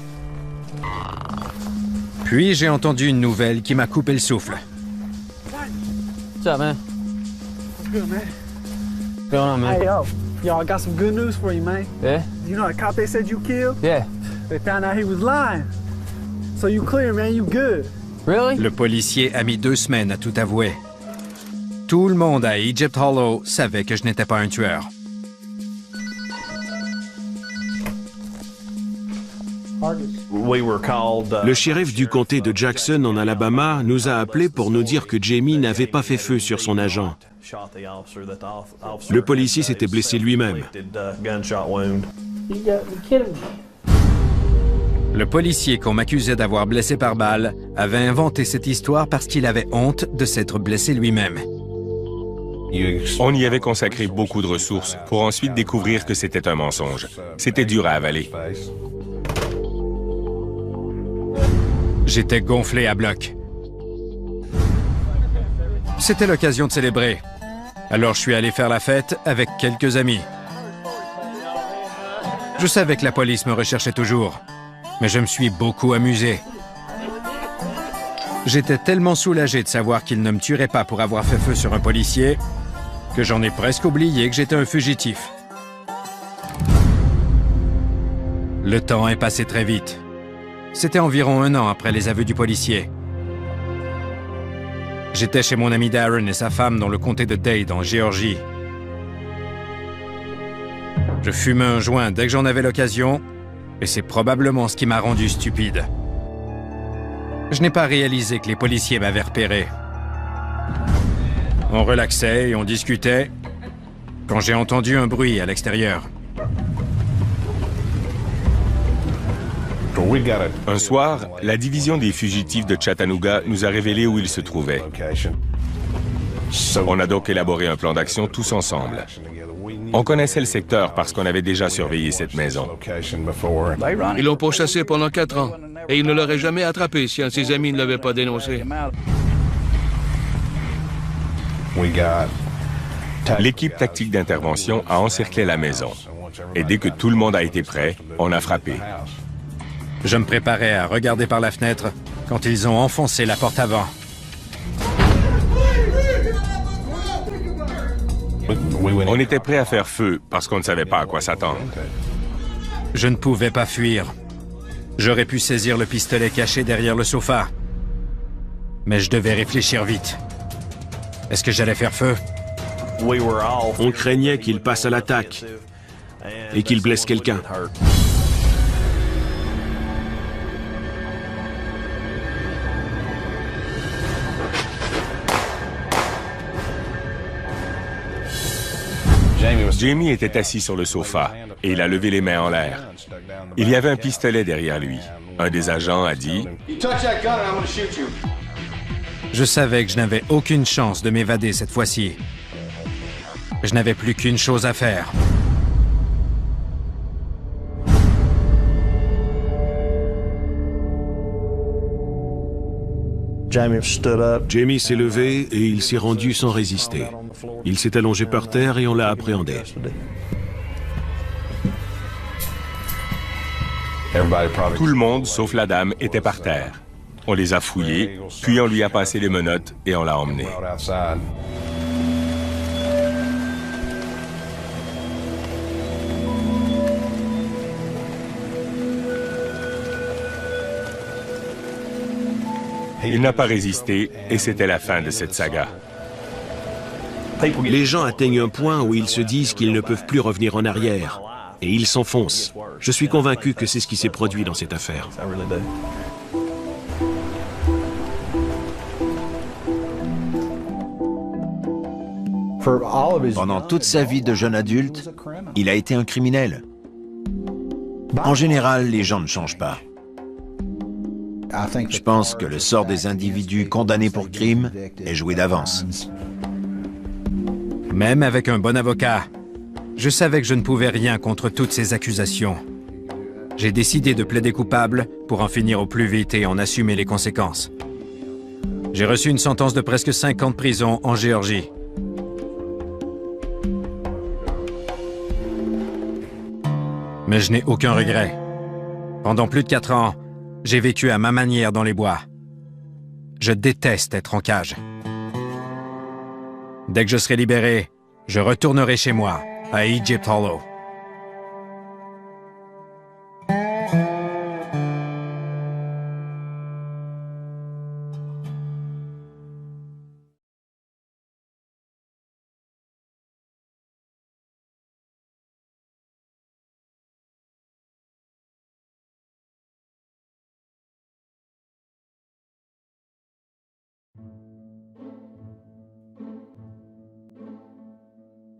Puis j'ai entendu une nouvelle qui m'a coupé le souffle. What's up, man? Good, man. What's going on, man? Hey, yo, I got some good news for you, man. Yeah? You know the cop they said you killed? Yeah. They found out he was lying. So you clear, man, you good. Really? Le policier a mis 2 semaines à tout avouer. Tout le monde à Egypt Hollow savait que je n'étais pas un tueur. Le shérif du comté de Jackson, en Alabama, nous a appelés pour nous dire que Jamie n'avait pas fait feu sur son agent. Le policier s'était blessé lui-même. Le policier qu'on m'accusait d'avoir blessé par balle avait inventé cette histoire parce qu'il avait honte de s'être blessé lui-même. On y avait consacré beaucoup de ressources pour ensuite découvrir que c'était un mensonge. C'était dur à avaler. J'étais gonflé à bloc. C'était l'occasion de célébrer. Alors je suis allé faire la fête avec quelques amis. Je savais que la police me recherchait toujours, mais je me suis beaucoup amusé. J'étais tellement soulagé de savoir qu'il ne me tuerait pas pour avoir fait feu sur un policier que j'en ai presque oublié que j'étais un fugitif. Le temps est passé très vite. C'était environ 1 an après les aveux du policier. J'étais chez mon ami Darren et sa femme dans le comté de Dade, en Géorgie. Je fumais un joint dès que j'en avais l'occasion, et c'est probablement ce qui m'a rendu stupide. Je n'ai pas réalisé que les policiers m'avaient repéré. On relaxait et on discutait quand j'ai entendu un bruit à l'extérieur. Un soir, la division des fugitifs de Chattanooga nous a révélé où ils se trouvaient. On a donc élaboré un plan d'action tous ensemble. On connaissait le secteur parce qu'on avait déjà surveillé cette maison. Ils l'ont pourchassé pendant 4 ans et il ne l'aurait jamais attrapé si un de ses amis ne l'avait pas dénoncé. L'équipe tactique d'intervention a encerclé la maison. Et dès que tout le monde a été prêt, on a frappé. Je me préparais à regarder par la fenêtre quand ils ont enfoncé la porte avant. On était prêt à faire feu parce qu'on ne savait pas à quoi s'attendre. Je ne pouvais pas fuir. J'aurais pu saisir le pistolet caché derrière le sofa. Mais je devais réfléchir vite. Est-ce que j'allais faire feu? On craignait qu'il passe à l'attaque et qu'il blesse quelqu'un. Jamie était assis sur le sofa et il a levé les mains en l'air. Il y avait un pistolet derrière lui. Un des agents a dit « Je savais que je n'avais aucune chance de m'évader cette fois-ci. Je n'avais plus qu'une chose à faire. » Jamie s'est levé et il s'est rendu sans résister. Il s'est allongé par terre et on l'a appréhendé. Tout le monde, sauf la dame, était par terre. On les a fouillés, puis on lui a passé les menottes et on l'a emmené. Il n'a pas résisté et c'était la fin de cette saga. Les gens atteignent un point où ils se disent qu'ils ne peuvent plus revenir en arrière. Et ils s'enfoncent. Je suis convaincu que c'est ce qui s'est produit dans cette affaire. Pendant toute sa vie de jeune adulte, il a été un criminel. En général, les gens ne changent pas. Je pense que le sort des individus condamnés pour crime est joué d'avance. Même avec un bon avocat, je savais que je ne pouvais rien contre toutes ces accusations. J'ai décidé de plaider coupable pour en finir au plus vite et en assumer les conséquences. J'ai reçu une sentence de presque 5 ans de prison en Géorgie. Mais je n'ai aucun regret. Pendant plus de 4 ans, j'ai vécu à ma manière dans les bois. Je déteste être en cage. Dès que je serai libéré, je retournerai chez moi, à Egypt Hollow.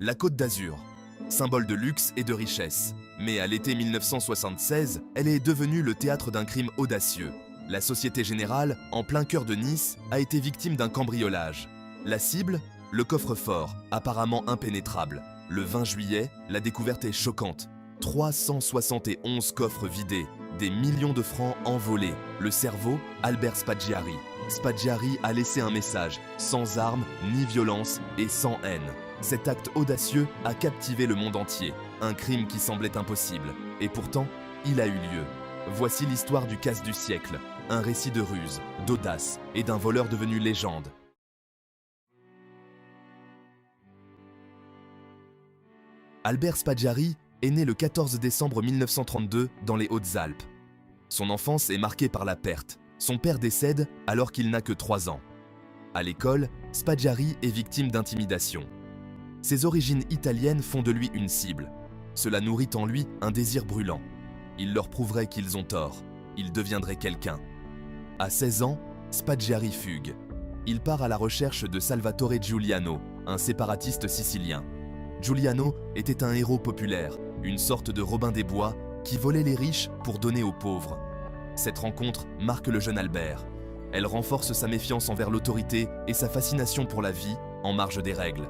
La Côte d'Azur, symbole de luxe et de richesse. Mais à l'été 1976, elle est devenue le théâtre d'un crime audacieux. La Société Générale, en plein cœur de Nice, a été victime d'un cambriolage. La cible, le coffre-fort, apparemment impénétrable. Le 20 juillet, la découverte est choquante. 371 coffres vidés, des millions de francs envolés. Le cerveau, Albert Spaggiari. Spaggiari a laissé un message, sans armes, ni violence et sans haine. Cet acte audacieux a captivé le monde entier, un crime qui semblait impossible. Et pourtant, il a eu lieu. Voici l'histoire du casse du siècle, un récit de ruse, d'audace et d'un voleur devenu légende. Albert Spaggiari est né le 14 décembre 1932 dans les Hautes-Alpes. Son enfance est marquée par la perte. Son père décède alors qu'il n'a que 3 ans. À l'école, Spaggiari est victime d'intimidation. Ses origines italiennes font de lui une cible. Cela nourrit en lui un désir brûlant. Il leur prouverait qu'ils ont tort. Il deviendrait quelqu'un. À 16 ans, Spaggiari fugue. Il part à la recherche de Salvatore Giuliano, un séparatiste sicilien. Giuliano était un héros populaire, une sorte de Robin des Bois qui volait les riches pour donner aux pauvres. Cette rencontre marque le jeune Albert. Elle renforce sa méfiance envers l'autorité et sa fascination pour la vie en marge des règles.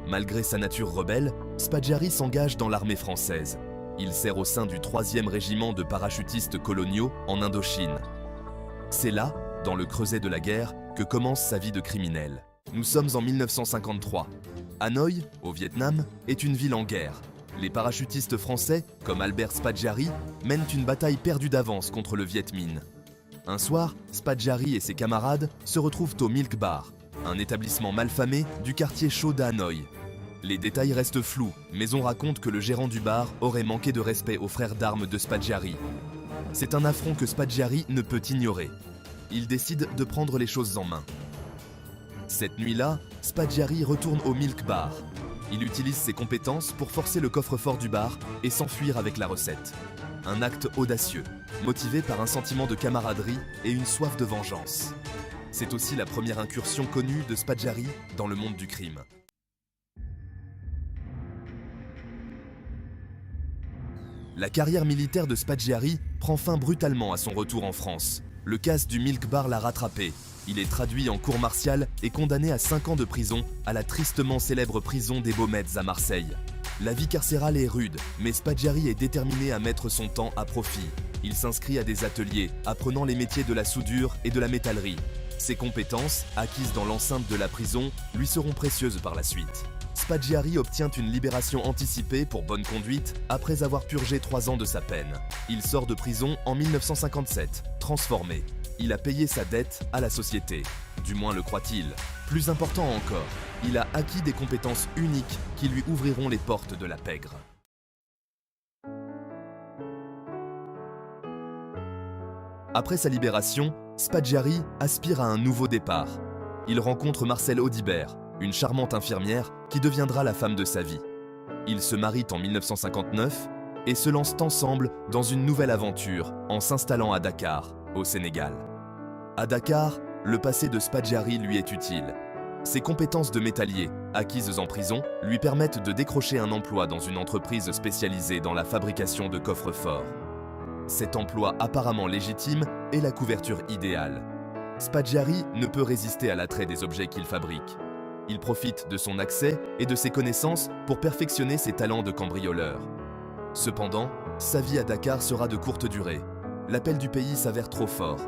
Malgré sa nature rebelle, Spaggiari s'engage dans l'armée française. Il sert au sein du 3e régiment de parachutistes coloniaux en Indochine. C'est là, dans le creuset de la guerre, que commence sa vie de criminel. Nous sommes en 1953. Hanoï, au Vietnam, est une ville en guerre. Les parachutistes français, comme Albert Spaggiari, mènent une bataille perdue d'avance contre le Viet Minh. Un soir, Spaggiari et ses camarades se retrouvent au Milk Bar, un établissement malfamé du quartier chaud d'Hanoï. Les détails restent flous, mais on raconte que le gérant du bar aurait manqué de respect aux frères d'armes de Spaggiari. C'est un affront que Spaggiari ne peut ignorer. Il décide de prendre les choses en main. Cette nuit-là, Spaggiari retourne au Milk Bar. Il utilise ses compétences pour forcer le coffre-fort du bar et s'enfuir avec la recette. Un acte audacieux, motivé par un sentiment de camaraderie et une soif de vengeance. C'est aussi la première incursion connue de Spaggiari dans le monde du crime. La carrière militaire de Spaggiari prend fin brutalement à son retour en France. Le casse du Milk Bar l'a rattrapé. Il est traduit en cour martiale et condamné à 5 ans de prison à la tristement célèbre prison des Baumettes à Marseille. La vie carcérale est rude, mais Spaggiari est déterminé à mettre son temps à profit. Il s'inscrit à des ateliers, apprenant les métiers de la soudure et de la métallerie. Ses compétences, acquises dans l'enceinte de la prison, lui seront précieuses par la suite. Spaggiari obtient une libération anticipée pour bonne conduite après avoir purgé 3 ans de sa peine. Il sort de prison en 1957, transformé. Il a payé sa dette à la société, du moins le croit-il. Plus important encore, il a acquis des compétences uniques qui lui ouvriront les portes de la pègre. Après sa libération, Spaggiari aspire à un nouveau départ. Il rencontre Marcelle Audibert, une charmante infirmière qui deviendra la femme de sa vie. Ils se marient en 1959 et se lancent ensemble dans une nouvelle aventure en s'installant à Dakar, au Sénégal. À Dakar, le passé de Spaggiari lui est utile. Ses compétences de métallier, acquises en prison, lui permettent de décrocher un emploi dans une entreprise spécialisée dans la fabrication de coffres-forts. Cet emploi apparemment légitime est la couverture idéale. Spaggiari ne peut résister à l'attrait des objets qu'il fabrique. Il profite de son accès et de ses connaissances pour perfectionner ses talents de cambrioleur. Cependant, sa vie à Dakar sera de courte durée. L'appel du pays s'avère trop fort.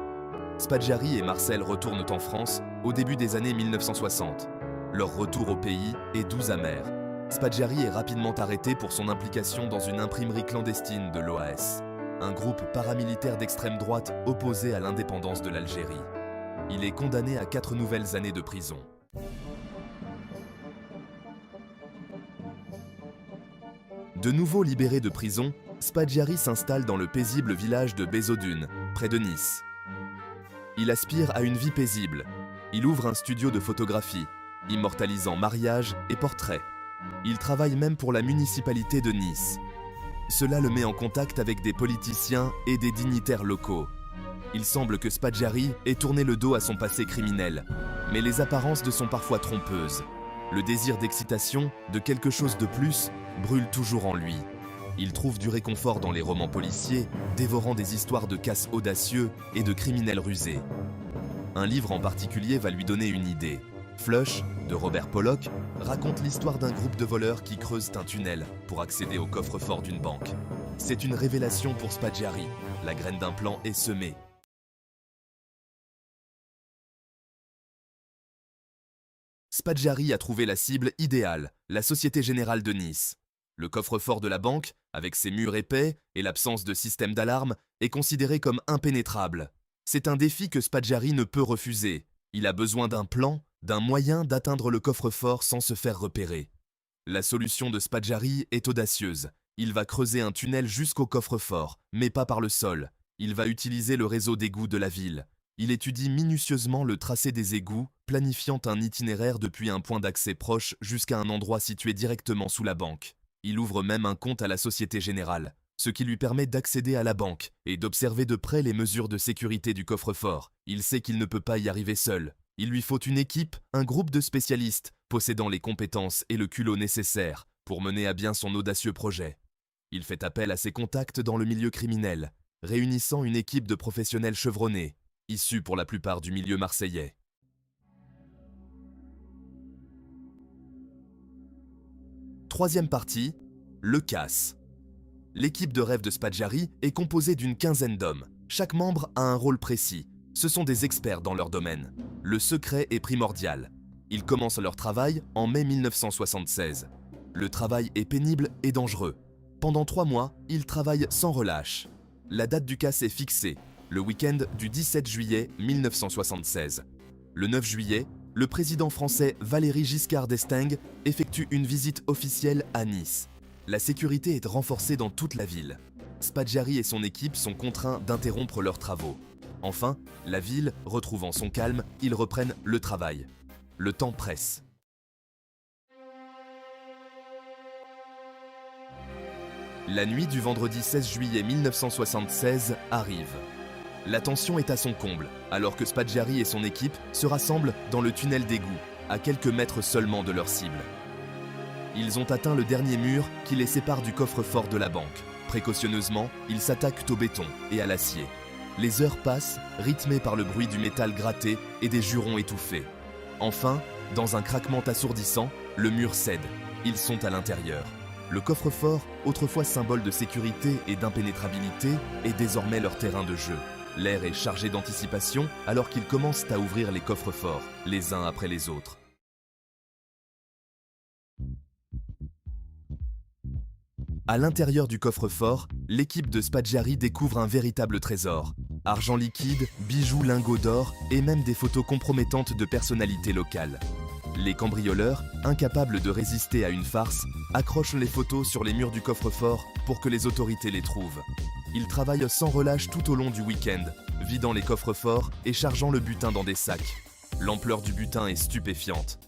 Spaggiari et Marcel retournent en France au début des années 1960. Leur retour au pays est doux amer. Spaggiari est rapidement arrêté pour son implication dans une imprimerie clandestine de l'OAS, un groupe paramilitaire d'extrême droite opposé à l'indépendance de l'Algérie. Il est condamné à 4 nouvelles années de prison. De nouveau libéré de prison, Spaggiari s'installe dans le paisible village de Bézodune, près de Nice. Il aspire à une vie paisible. Il ouvre un studio de photographie, immortalisant mariages et portraits. Il travaille même pour la municipalité de Nice. Cela le met en contact avec des politiciens et des dignitaires locaux. Il semble que Spaggiari ait tourné le dos à son passé criminel, mais les apparences sont parfois trompeuses. Le désir d'excitation, de quelque chose de plus, brûle toujours en lui. Il trouve du réconfort dans les romans policiers, dévorant des histoires de casses audacieux et de criminels rusés. Un livre en particulier va lui donner une idée. Flush, de Robert Pollock, raconte l'histoire d'un groupe de voleurs qui creusent un tunnel pour accéder au coffre-fort d'une banque. C'est une révélation pour Spaggiari. La graine d'un plan est semée. Spaggiari a trouvé la cible idéale, la Société Générale de Nice. Le coffre-fort de la banque, avec ses murs épais et l'absence de système d'alarme, est considéré comme impénétrable. C'est un défi que Spaggiari ne peut refuser. Il a besoin d'un plan, d'un moyen d'atteindre le coffre-fort sans se faire repérer. La solution de Spaggiari est audacieuse. Il va creuser un tunnel jusqu'au coffre-fort, mais pas par le sol. Il va utiliser le réseau d'égouts de la ville. Il étudie minutieusement le tracé des égouts, planifiant un itinéraire depuis un point d'accès proche jusqu'à un endroit situé directement sous la banque. Il ouvre même un compte à la Société Générale, ce qui lui permet d'accéder à la banque et d'observer de près les mesures de sécurité du coffre-fort. Il sait qu'il ne peut pas y arriver seul. Il lui faut une équipe, un groupe de spécialistes, possédant les compétences et le culot nécessaires pour mener à bien son audacieux projet. Il fait appel à ses contacts dans le milieu criminel, réunissant une équipe de professionnels chevronnés, issus pour la plupart du milieu marseillais. Troisième partie, le casse. L'équipe de rêve de Spaggiari est composée d'une 15aine d'hommes. Chaque membre a un rôle précis. Ce sont des experts dans leur domaine. Le secret est primordial. Ils commencent leur travail en mai 1976. Le travail est pénible et dangereux. Pendant 3 mois, ils travaillent sans relâche. La date du casse est fixée, le week-end du 17 juillet 1976. Le 9 juillet, le président français Valéry Giscard d'Estaing effectue une visite officielle à Nice. La sécurité est renforcée dans toute la ville. Spaggiari et son équipe sont contraints d'interrompre leurs travaux. Enfin, la ville, retrouvant son calme, ils reprennent le travail. Le temps presse. La nuit du vendredi 16 juillet 1976 arrive. La tension est à son comble, alors que Spaggiari et son équipe se rassemblent dans le tunnel d'égout, à quelques mètres seulement de leur cible. Ils ont atteint le dernier mur qui les sépare du coffre-fort de la banque. Précautionneusement, ils s'attaquent au béton et à l'acier. Les heures passent, rythmées par le bruit du métal gratté et des jurons étouffés. Enfin, dans un craquement assourdissant, le mur cède. Ils sont à l'intérieur. Le coffre-fort, autrefois symbole de sécurité et d'impénétrabilité, est désormais leur terrain de jeu. L'air est chargé d'anticipation alors qu'ils commencent à ouvrir les coffres-forts, les uns après les autres. À l'intérieur du coffre-fort, l'équipe de Spaggiari découvre un véritable trésor. Argent liquide, bijoux, lingots d'or et même des photos compromettantes de personnalités locales. Les cambrioleurs, incapables de résister à une farce, accrochent les photos sur les murs du coffre-fort pour que les autorités les trouvent. Ils travaillent sans relâche tout au long du week-end, vidant les coffres-forts et chargeant le butin dans des sacs. L'ampleur du butin est stupéfiante.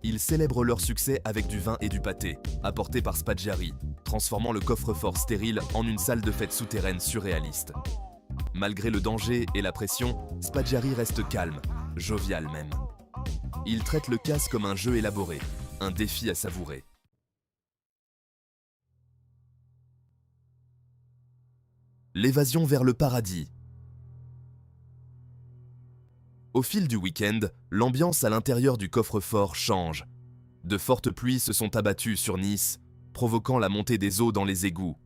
Ils célèbrent leur succès avec du vin et du pâté, apportés par Spaggiari, transformant le coffre-fort stérile en une salle de fête souterraine surréaliste. Malgré le danger et la pression, Spaggiari reste calme, jovial même. Il traite le casse comme un jeu élaboré, un défi à savourer. L'évasion vers le paradis. Au fil du week-end, l'ambiance à l'intérieur du coffre-fort change. De fortes pluies se sont abattues sur Nice, provoquant la montée des eaux dans les égouts.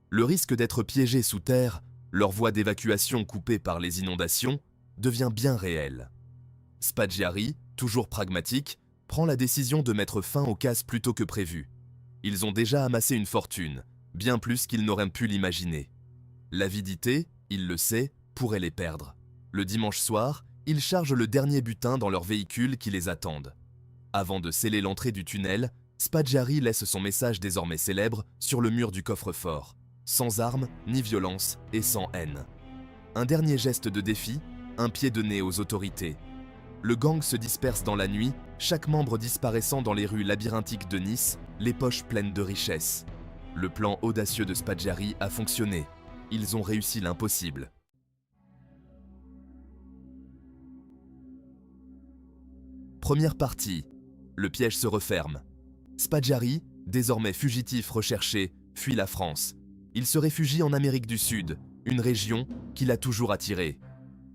Le risque d'être piégés sous terre, leur voie d'évacuation coupée par les inondations, devient bien réel. Spaggiari, toujours pragmatique, prend la décision de mettre fin au casse plus tôt que prévu. Ils ont déjà amassé une fortune, bien plus qu'ils n'auraient pu l'imaginer. L'avidité, il le sait, pourrait les perdre. Le dimanche soir, ils chargent le dernier butin dans leur véhicule qui les attendent. Avant de sceller l'entrée du tunnel, Spaggiari laisse son message désormais célèbre sur le mur du coffre-fort. Sans armes, ni violence et sans haine. Un dernier geste de défi, un pied de nez aux autorités. Le gang se disperse dans la nuit, chaque membre disparaissant dans les rues labyrinthiques de Nice, les poches pleines de richesses. Le plan audacieux de Spaggiari a fonctionné. Ils ont réussi l'impossible. Première partie. Le piège se referme. Spaggiari, désormais fugitif recherché, fuit la France. Il se réfugie en Amérique du Sud, une région qui l'a toujours attiré.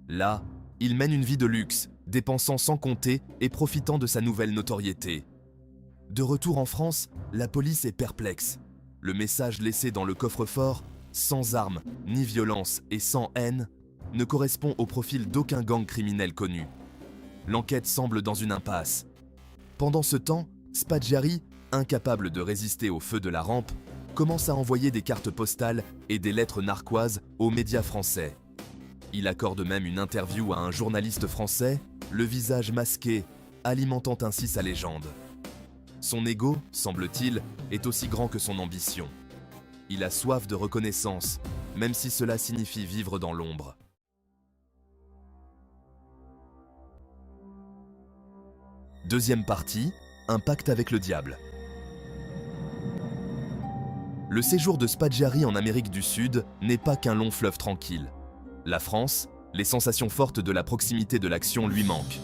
Là, il mène une vie de luxe, dépensant sans compter et profitant de sa nouvelle notoriété. De retour en France, la police est perplexe. Le message laissé dans le coffre-fort, sans armes, ni violence et sans haine, ne correspond au profil d'aucun gang criminel connu. L'enquête semble dans une impasse. Pendant ce temps, Spaggiari, incapable de résister au feu de la rampe, commence à envoyer des cartes postales et des lettres narquoises aux médias français. Il accorde même une interview à un journaliste français, le visage masqué, alimentant ainsi sa légende. Son ego, semble-t-il, est aussi grand que son ambition. Il a soif de reconnaissance, même si cela signifie vivre dans l'ombre. Deuxième partie, un pacte avec le diable. Le séjour de Spaggiari en Amérique du Sud n'est pas qu'un long fleuve tranquille. La France, les sensations fortes de la proximité de l'action lui manquent.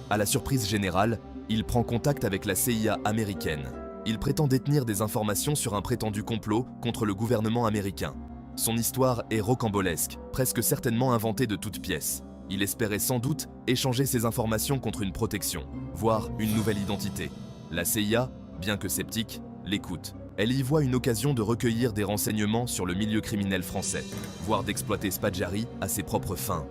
À la surprise générale, il prend contact avec la CIA américaine. Il prétend détenir des informations sur un prétendu complot contre le gouvernement américain. Son histoire est rocambolesque, presque certainement inventée de toutes pièces. Il espérait sans doute échanger ces informations contre une protection, voire une nouvelle identité. La CIA, bien que sceptique, l'écoute. Elle y voit une occasion de recueillir des renseignements sur le milieu criminel français, voire d'exploiter Spaggiari à ses propres fins.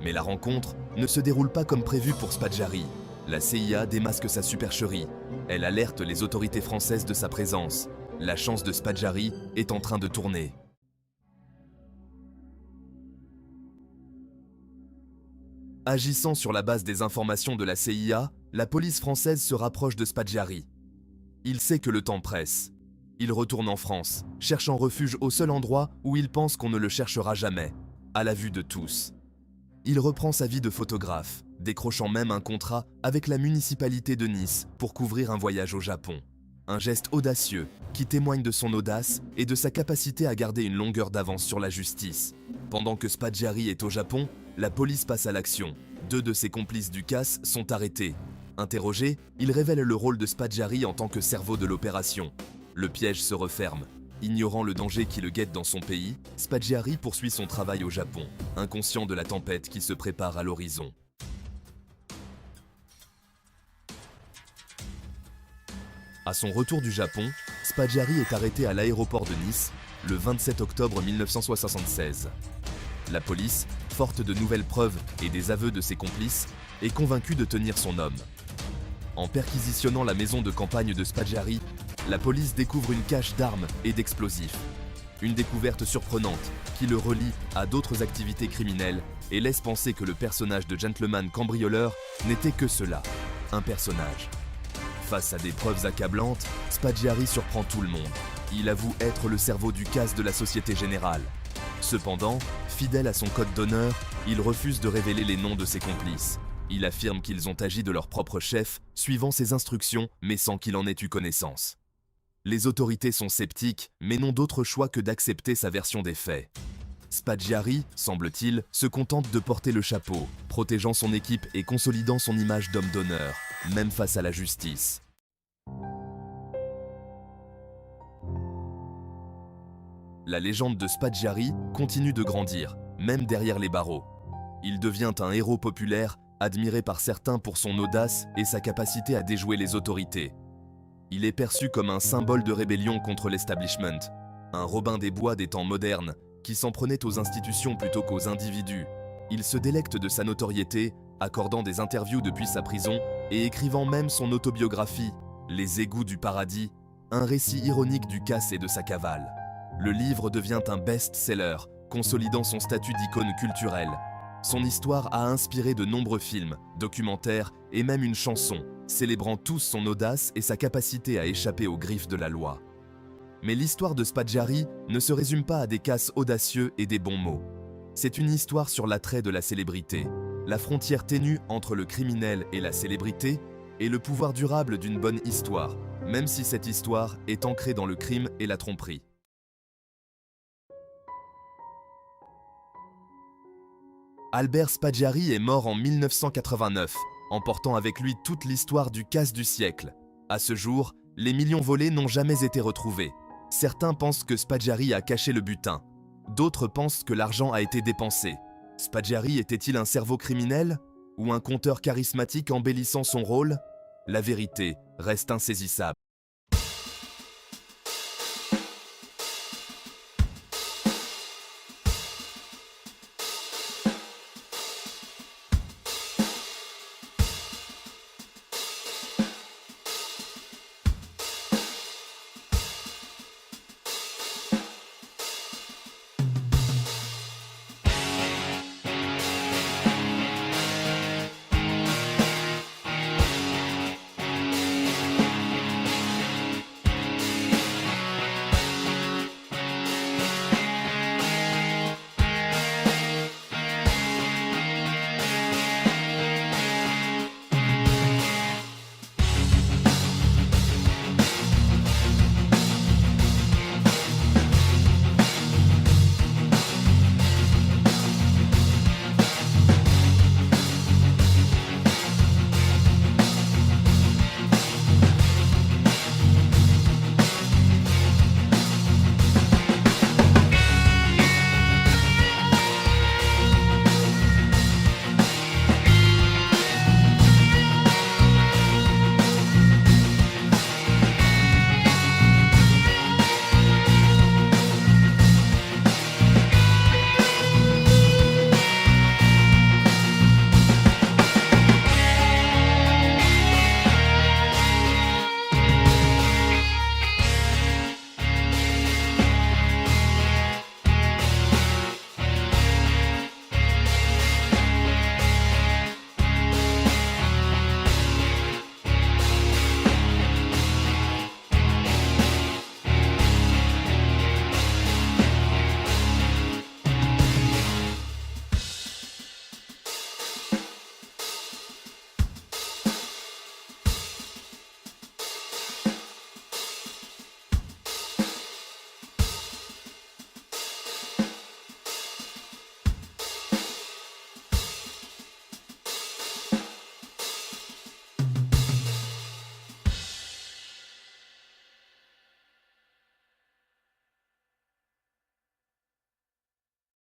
Mais la rencontre ne se déroule pas comme prévu pour Spaggiari. La CIA démasque sa supercherie. Elle alerte les autorités françaises de sa présence. La chance de Spaggiari est en train de tourner. Agissant sur la base des informations de la CIA, la police française se rapproche de Spaggiari. Il sait que le temps presse. Il retourne en France, cherchant refuge au seul endroit où il pense qu'on ne le cherchera jamais, à la vue de tous. Il reprend sa vie de photographe, décrochant même un contrat avec la municipalité de Nice pour couvrir un voyage au Japon. Un geste audacieux qui témoigne de son audace et de sa capacité à garder une longueur d'avance sur la justice. Pendant que Spaggiari est au Japon, la police passe à l'action. 2 de ses complices du casse sont arrêtés. Interrogé, il révèle le rôle de Spaggiari en tant que cerveau de l'opération. Le piège se referme. Ignorant le danger qui le guette dans son pays, Spaggiari poursuit son travail au Japon, inconscient de la tempête qui se prépare à l'horizon. À son retour du Japon, Spaggiari est arrêté à l'aéroport de Nice le 27 octobre 1976. La police, forte de nouvelles preuves et des aveux de ses complices, est convaincue de tenir son homme. En perquisitionnant la maison de campagne de Spaggiari, la police découvre une cache d'armes et d'explosifs. Une découverte surprenante qui le relie à d'autres activités criminelles et laisse penser que le personnage de gentleman cambrioleur n'était que cela, un personnage. Face à des preuves accablantes, Spaggiari surprend tout le monde. Il avoue être le cerveau du casse de la Société Générale. Cependant, fidèle à son code d'honneur, il refuse de révéler les noms de ses complices. Il affirme qu'ils ont agi de leur propre chef, suivant ses instructions, mais sans qu'il en ait eu connaissance. Les autorités sont sceptiques, mais n'ont d'autre choix que d'accepter sa version des faits. Spaggiari, semble-t-il, se contente de porter le chapeau, protégeant son équipe et consolidant son image d'homme d'honneur, même face à la justice. La légende de Spaggiari continue de grandir, même derrière les barreaux. Il devient un héros populaire, admiré par certains pour son audace et sa capacité à déjouer les autorités. Il est perçu comme un symbole de rébellion contre l'establishment, un Robin des Bois des temps modernes, qui s'en prenait aux institutions plutôt qu'aux individus. Il se délecte de sa notoriété, accordant des interviews depuis sa prison et écrivant même son autobiographie, Les égouts du paradis, un récit ironique du casse et de sa cavale. Le livre devient un best-seller, consolidant son statut d'icône culturelle. Son histoire a inspiré de nombreux films, documentaires et même une chanson, célébrant tous son audace et sa capacité à échapper aux griffes de la loi. Mais l'histoire de Spaggiari ne se résume pas à des casses audacieux et des bons mots. C'est une histoire sur l'attrait de la célébrité, la frontière ténue entre le criminel et la célébrité, et le pouvoir durable d'une bonne histoire, même si cette histoire est ancrée dans le crime et la tromperie. Albert Spaggiari est mort en 1989, emportant avec lui toute l'histoire du casse du siècle. À ce jour, les millions volés n'ont jamais été retrouvés. Certains pensent que Spaggiari a caché le butin. D'autres pensent que l'argent a été dépensé. Spaggiari était-il un cerveau criminel ou un conteur charismatique embellissant son rôle? La vérité reste insaisissable.